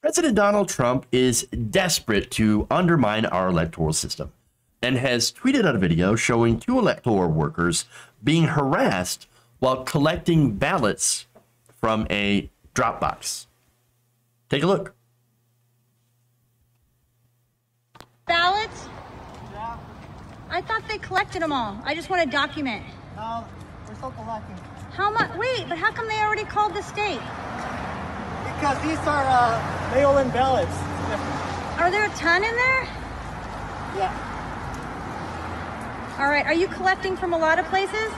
President Donald Trump is desperate to undermine our electoral system and has tweeted out a video showing 2 electoral workers being harassed while collecting ballots from a drop box. Take a look. Ballots? Yeah. I thought they collected them all. I just want to document. No, we're still collecting. How much? Wait, but how come they already called the state? Because these are mail-in ballots. Are there a ton in there? Yeah. All right, are you collecting from a lot of places?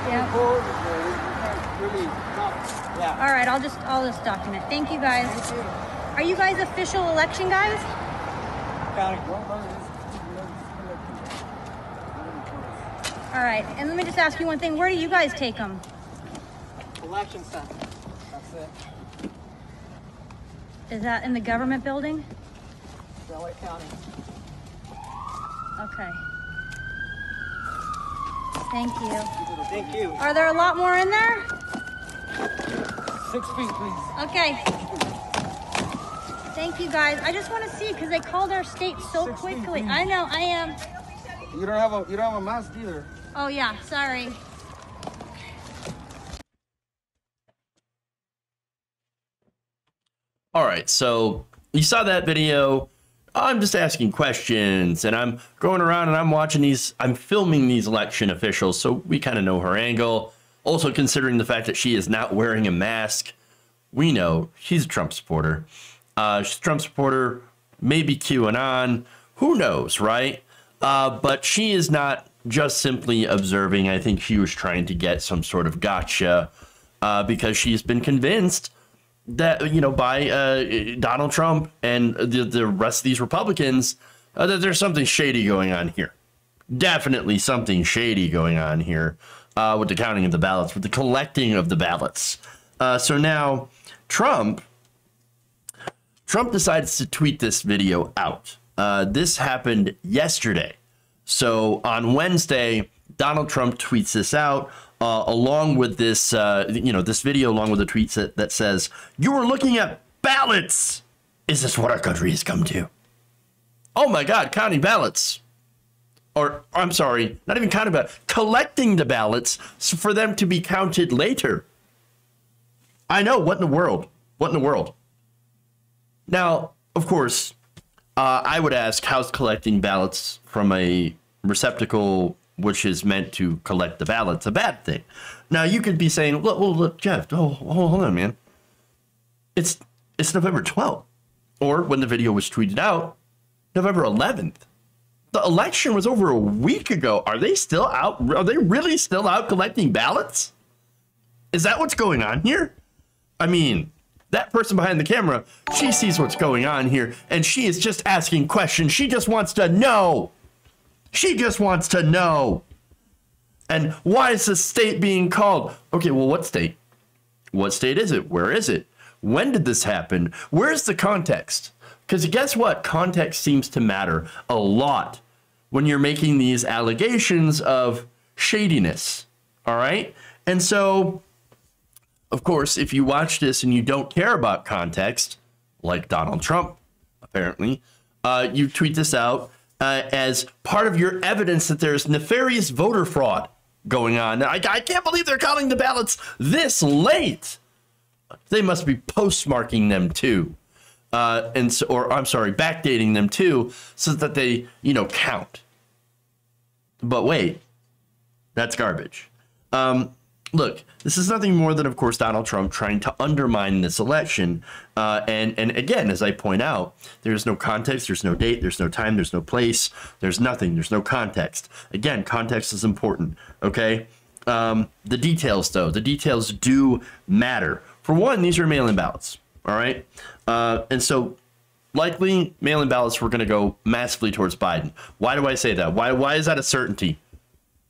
Yeah. Yeah. All right, I'll just document. Thank you guys. Thank you. Are you guys official election guys? All right, and let me just ask you one thing. Where do you guys take them? Election center. That's it. Is that in the government building? LA County. Okay. Thank you. Thank you. Are there a lot more in there? 6 feet, please. Okay. Thank you guys. I just want to see because they called our state so 6 feet, quickly. please. I know, I am. You don't have a mask either. Oh yeah, sorry. All right, so you saw that video. I'm just asking questions, and I'm going around and I'm watching these. I'm filming these election officials, so we kind of know her angle. Also, considering the fact that she is not wearing a mask, we know she's a Trump supporter. She's a Trump supporter, maybe QAnon, who knows, right? But she is not just simply observing. I think she was trying to get some sort of gotcha because she's been convinced that, you know, by Donald Trump and the rest of these Republicans, that there's something shady going on here. Definitely something shady going on here with the counting of the ballots, with the collecting of the ballots. So now Trump decides to tweet this video out. This happened yesterday. So on Wednesday, Donald Trump tweets this out. Along with this, this video, along with a tweet that says, "You were looking at ballots. Is this what our country has come to?" Oh my God, counting ballots. Or, I'm sorry, not even counting ballots, collecting the ballots for them to be counted later. I know, what in the world? What in the world? Now, of course, I would ask, how's collecting ballots from a receptacle which is meant to collect the ballots a bad thing? Now, you could be saying, look, Jeff, hold on, man. It's November 12th. Or when the video was tweeted out, November 11th. The election was over a week ago. Are they still out? Are they really still out collecting ballots? Is that what's going on here? I mean, that person behind the camera, she sees what's going on here, and she is just asking questions. She just wants to know. She just wants to know. And why is the state being called? Okay, well, what state? What state is it? Where is it? When did this happen? Where's the context? Because guess what? Context seems to matter a lot when you're making these allegations of shadiness. All right? And so, of course, if you watch this and you don't care about context, like Donald Trump, apparently, you tweet this out as part of your evidence that there's nefarious voter fraud going on. I can't believe they're counting the ballots this late. They must be postmarking them too. Backdating them too, so that they, count. But wait, that's garbage. Look, this is nothing more than, of course, Donald Trump trying to undermine this election. And again, as I point out, there's no context, there's no date, there's no time, there's no place, there's nothing, there's no context. Again, context is important, okay? The details, though, the details do matter. For one, these are mail-in ballots, all right? And so likely mail-in ballots were going to go massively towards Biden. Why do I say that? Why is that a certainty?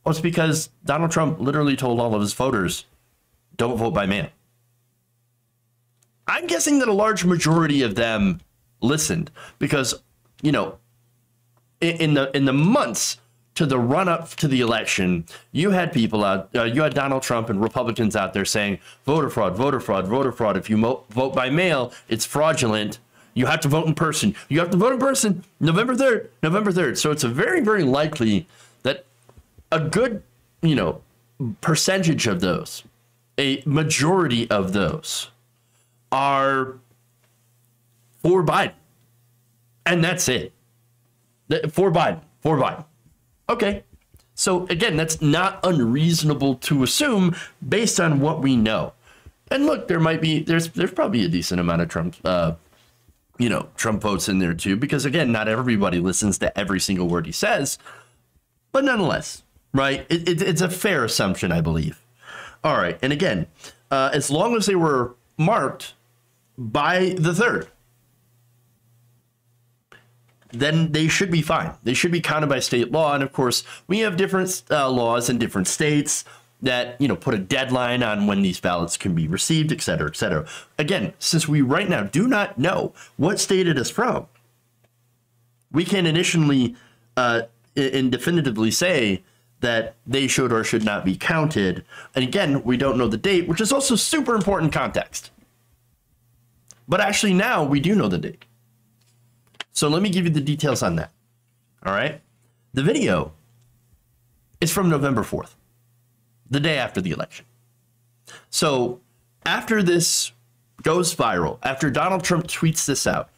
Well, it's because Donald Trump literally told all of his voters, don't vote by mail. I'm guessing that a large majority of them listened because, in the months to the run up to the election, you had people out, you had Donald Trump and Republicans out there saying voter fraud, voter fraud, voter fraud. If you vote by mail, it's fraudulent. You have to vote in person. You have to vote in person November 3rd, November 3rd. So it's a very, very likely that a good, percentage of those, a majority of those are for Biden. And that's it. For Biden, for Biden. Okay. So again, that's not unreasonable to assume based on what we know. And look, there's probably a decent amount of Trump, Trump votes in there too, because again, not everybody listens to every single word he says, but nonetheless, right? It's a fair assumption, I believe. All right. And again, as long as they were marked by the 3rd, then they should be fine. They should be counted by state law. And of course, we have different laws in different states that, put a deadline on when these ballots can be received, et cetera, et cetera. Again, since we right now do not know what state it is from, we can initially and definitively say that they should or should not be counted. And again, we don't know the date, which is also super important context. But actually now we do know the date. So let me give you the details on that. All right. The video is from November 4th, the day after the election. So after this goes viral, after Donald Trump tweets this out,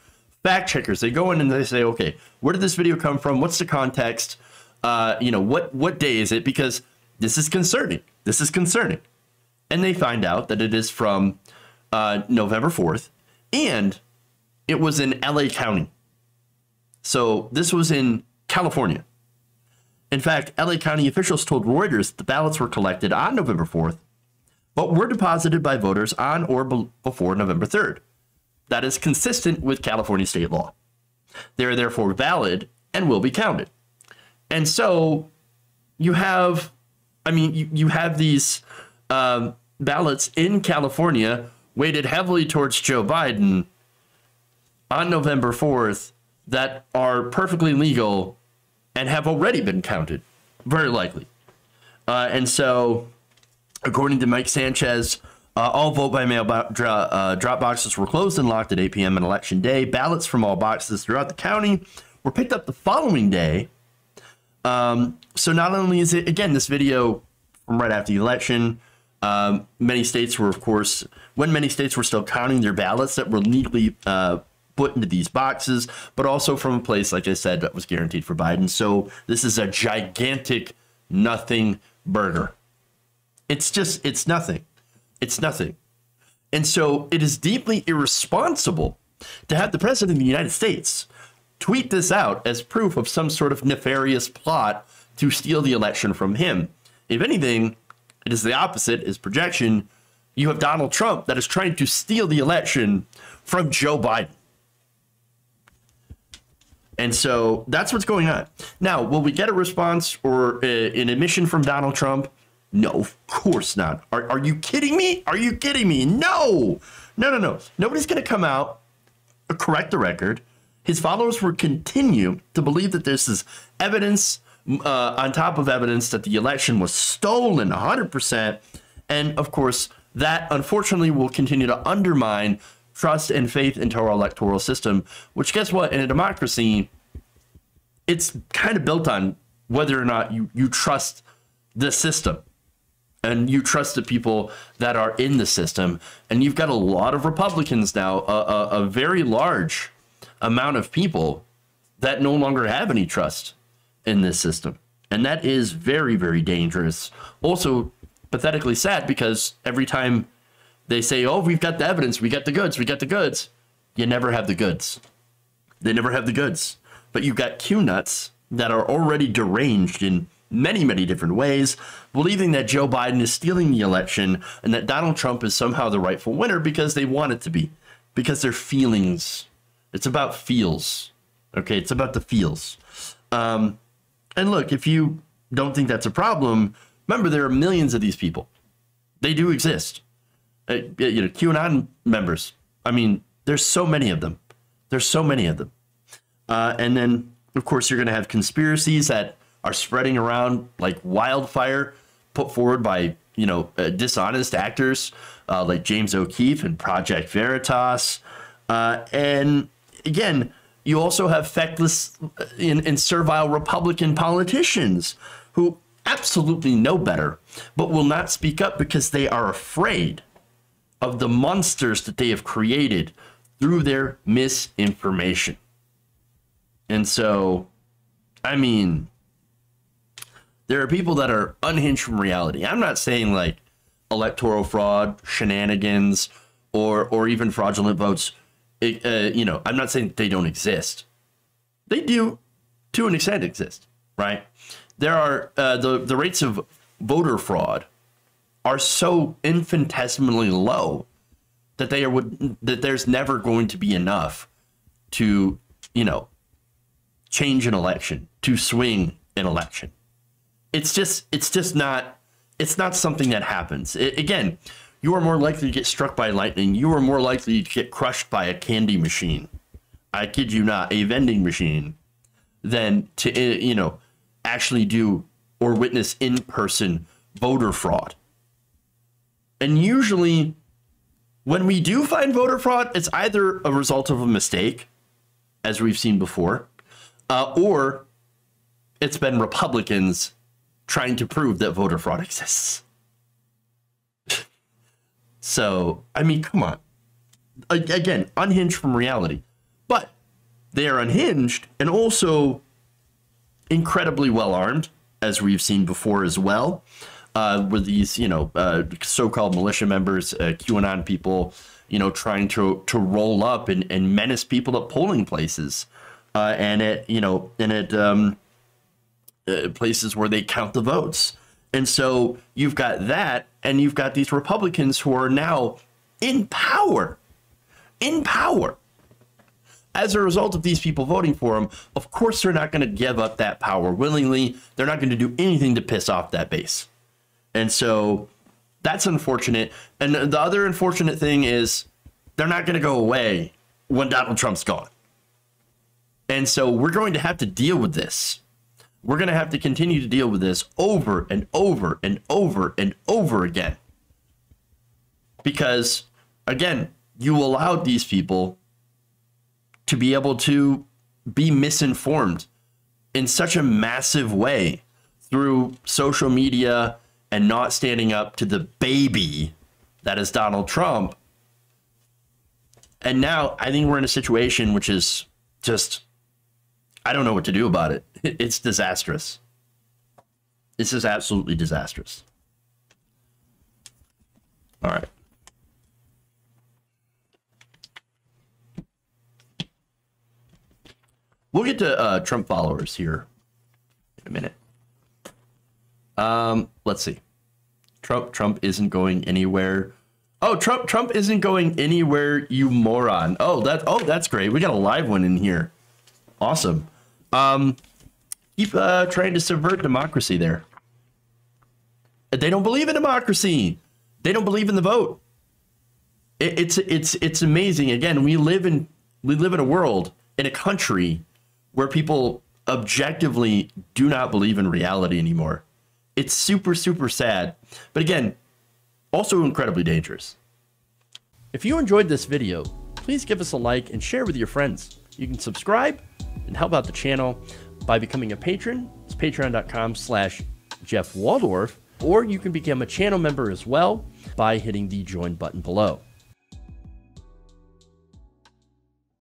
fact checkers, they go in and they say, okay, where did this video come from? What's the context? What day is it? Because this is concerning. This is concerning. And they find out that it is from November 4th, and it was in LA County. So this was in California. In fact, LA County officials told Reuters the ballots were collected on November 4th, but were deposited by voters on or before November 3rd. That is consistent with California state law. They are therefore valid and will be counted. And so you have, you have these ballots in California weighted heavily towards Joe Biden on November 4th that are perfectly legal and have already been counted, very likely. And so, according to Mike Sanchez, all vote-by-mail drop boxes were closed and locked at 8 p.m. on Election Day. Ballots from all boxes throughout the county were picked up the following day. So not only is it, again, this video from right after the election, many states were, of course, when many states were still counting their ballots that were legally put into these boxes, but also from a place, like I said, that was guaranteed for Biden. So this is a gigantic nothing burger. It's nothing. It's nothing. And so it is deeply irresponsible to have the president of the United States tweet this out as proof of some sort of nefarious plot to steal the election from him. If anything, it is the opposite, his projection. You have Donald Trump that is trying to steal the election from Joe Biden. And so that's what's going on. Now, will we get a response or an admission from Donald Trump? No, of course not. Are you kidding me? Are you kidding me? No. Nobody's going to come out, correct the record. His followers will continue to believe that this is evidence on top of evidence that the election was stolen 100%. And of course, that unfortunately will continue to undermine trust and faith into our electoral system, which, guess what? In a democracy, it's kind of built on whether or not you trust the system and you trust the people that are in the system. And you've got a lot of Republicans now, a very large amount of people that no longer have any trust in this system. And that is very, very dangerous. Also pathetically sad, because every time they say, oh, we've got the evidence, we got the goods, we got the goods, you never have the goods. They never have the goods. But you've got Q-nuts that are already deranged in many, many different ways, believing that Joe Biden is stealing the election and that Donald Trump is somehow the rightful winner because they want it to be, because their feelings. It's about feels. Okay, it's about the feels. And look, if you don't think that's a problem, remember there are millions of these people. They do exist. QAnon members. I mean, there's so many of them. There's so many of them. And then, of course, you're going to have conspiracies that are spreading around like wildfire, put forward by, dishonest actors like James O'Keefe and Project Veritas. And again, you also have feckless and servile Republican politicians who absolutely know better, but will not speak up because they are afraid of the monsters that they have created through their misinformation. And so, I mean, there are people that are unhinged from reality. I'm not saying like electoral fraud, shenanigans, or even fraudulent votes. I'm not saying they don't exist. They do, to an extent, exist, right? There are the rates of voter fraud are so infinitesimally low that that there's never going to be enough to, change an election, to swing an election. It's not something that happens. Again, you are more likely to get struck by lightning. You are more likely to get crushed by a candy machine. I kid you not, a vending machine, than to, actually do or witness in-person voter fraud. And usually when we do find voter fraud, it's either a result of a mistake, as we've seen before, or it's been Republicans trying to prove that voter fraud exists. So, I mean, come on. Again, unhinged from reality. But they are unhinged and also incredibly well armed, as we've seen before as well, with these, so-called militia members, QAnon people, trying to roll up and menace people at polling places, and at places where they count the votes. And so you've got that, and you've got these Republicans who are now in power. As a result of these people voting for them, of course, they're not going to give up that power willingly. They're not going to do anything to piss off that base. And so that's unfortunate. And the other unfortunate thing is they're not going to go away when Donald Trump's gone. And so we're going to have to deal with this. We're going to have to continue to deal with this over and over and over and over again. Because, again, you allowed these people to be able to be misinformed in such a massive way through social media and not standing up to the baby that is Donald Trump. And now I think we're in a situation which is just, I don't know what to do about it. It's disastrous. This is absolutely disastrous. All right. We'll get to Trump followers here in a minute. Let's see. Trump isn't going anywhere. Oh, Trump isn't going anywhere, you moron. Oh, that's great. We got a live one in here. Awesome. Keep trying to subvert democracy there. They don't believe in democracy. They don't believe in the vote. It's amazing. Again, we live in a world, in a country where people objectively do not believe in reality anymore. It's super, super sad. But again, also incredibly dangerous. If you enjoyed this video, please give us a like and share with your friends. You can subscribe and help out the channel by becoming a patron. It's patreon.com/Jeff Waldorf, or you can become a channel member as well by hitting the join button below.